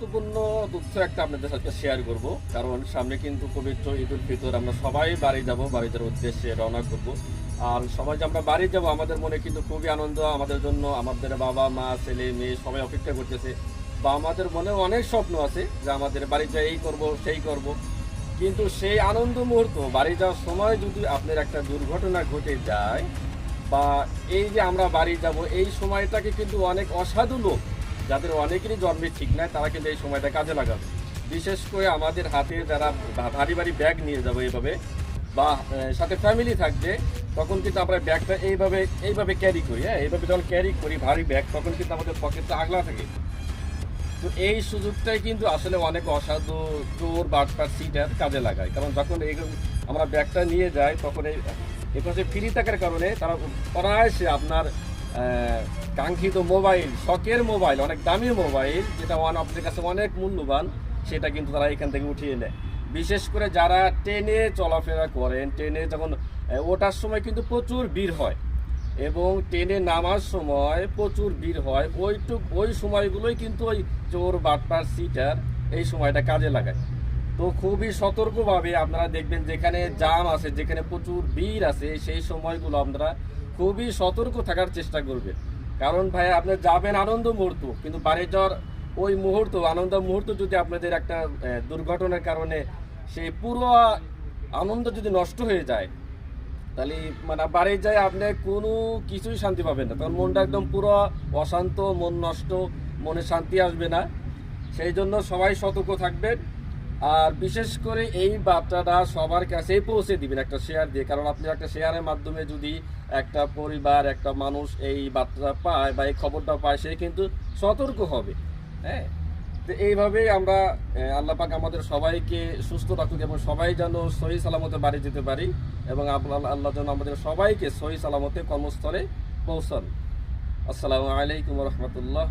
গুরুত্বপূর্ণ তথ্য একটা আপনাদের সাথে শেয়ার করব, কারণ সামনে কিন্তু পবিত্র ঈদ উল ফিতর। আমরা সবাই বাড়ি যাব, বাড়ি যাওয়ার উদ্দেশ্যে রওনা করব। আর সবাই যে আমরা বাড়ি যাব, আমাদের মনে কিন্তু খুবই আনন্দ। আমাদের জন্য আমাদের বাবা মা ছেলে মেয়ে সবাই অপেক্ষা করতেছে, বা আমাদের মনে অনেক স্বপ্ন আছে যে আমাদের বাড়ি যাই এই করব সেই করব। কিন্তু সেই আনন্দ মুহূর্ত বাড়ি যাওয়ার সময় যদি আপনার একটা দুর্ঘটনা ঘটে যায়, বা এই যে আমরা বাড়ি যাব এই সময়টাকে কিন্তু অনেক অসাধু লোক, যাদের অনেকেরই জন্মে ঠিক নাই, তারা কিন্তু এই সময়টা কাজে লাগাবে। বিশেষ করে আমাদের হাতে যারা ভারী ভারী ব্যাগ নিয়ে যাবো এইভাবে, বা সাথে ফ্যামিলি থাকবে, তখন কিন্তু আমরা ব্যাগটা এইভাবে ক্যারি করি। হ্যাঁ, এইভাবে যখন ক্যারি করি ভারী ব্যাগ, তখন কিন্তু আমাদের পকেটটা আগলা থাকে। তো এই সুযোগটাই কিন্তু আসলে অনেক অসাধু চোর বাটপার সিটার কাজে লাগায়। কারণ যখন এই আমরা ব্যাগটা নিয়ে যাই, তখন এই পাশে ফ্রি থাকার কারণে তারা অনায়াসে আপনার কাঙ্ক্ষিত মোবাইল, শখের মোবাইল, অনেক দামি মোবাইল, যেটা আপনাদের কাছে অনেক মূল্যবান, সেটা কিন্তু তারা এখান থেকে উঠিয়ে নেয়। বিশেষ করে যারা ট্রেনে চলাফেরা করেন, ট্রেনে যখন ওঠার সময় কিন্তু প্রচুর ভিড় হয়, এবং ট্রেনে নামার সময় প্রচুর ভিড় হয়। ওই সময়গুলোই কিন্তু ওই চোর বাটপার সিটার এই সময়টা কাজে লাগায়। তো খুবই সতর্কভাবে আপনারা দেখবেন, যেখানে জাম আছে, যেখানে প্রচুর ভিড় আছে, সেই সময়গুলো আপনারা খুবই সতর্ক থাকার চেষ্টা করবেন। কারণ ভাই, আপনি যাবেন আনন্দ মুহূর্ত, কিন্তু বাড়ি যাওয়ার ওই মুহূর্ত, আনন্দ মুহূর্ত যদি আপনাদের একটা দুর্ঘটনার কারণে সেই পুরো আনন্দ যদি নষ্ট হয়ে যায়, তাহলে মানে বাড়ি যায় আপনি কোনো কিছুই শান্তি পাবেন না। তখন মনটা একদম পুরো অশান্ত, মন নষ্ট, মনে শান্তি আসবে না। সেই জন্য সবাই সতর্ক থাকবেন। আর বিশেষ করে এই বার্তাটা সবার কাছেই পৌঁছে দিবেন একটা শেয়ার দিয়ে। কারণ আপনি একটা শেয়ারের মাধ্যমে যদি একটা পরিবার, একটা মানুষ এই বার্তাটা পায় বা এই খবরটা পায়, সে কিন্তু সতর্ক হবে। হ্যাঁ, তো এইভাবেই আমরা আল্লাহ পাক আমাদের সবাইকে সুস্থ রাখুক, এবং সবাই যেন সহি সালামতে বাড়ি যেতে পারি, এবং আল্লাহ যেন আমাদের সবাইকে সহি সালামতে কর্মস্থলে পৌঁছান। আসসালামু আলাইকুম রহমতুল্লাহ।